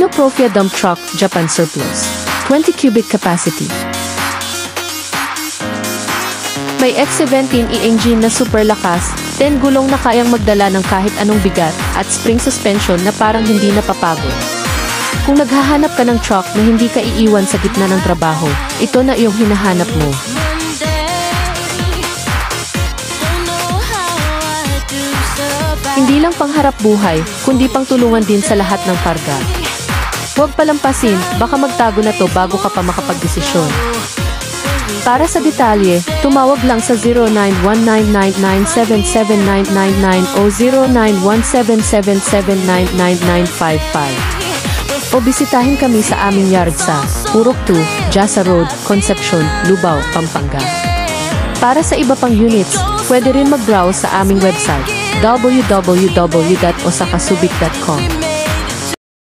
Honda Profia Dump Truck, Japan Surplus. 20 cubic capacity. May X17E engine na super lakas, 10 gulong na kayang magdala ng kahit anong bigat, at spring suspension na parang hindi napapagod. Kung naghahanap ka ng truck na hindi ka iiwan sa gitna ng trabaho, ito na iyong hinahanap mo. Hindi lang pangharap buhay, kundi pang tulungan din sa lahat ng karga. Huwag palampasin, baka magtago na to bago ka pa makapagdesisyon. Para sa detalye, tumawag lang sa 091999779999 o 091777999955. O bisitahin kami sa aming yard sa Purok 2, Jasa Road, Concepcion, Lubao, Pampanga. Para sa iba pang units, pwede rin mag-browse sa aming website www.osakasubic.com.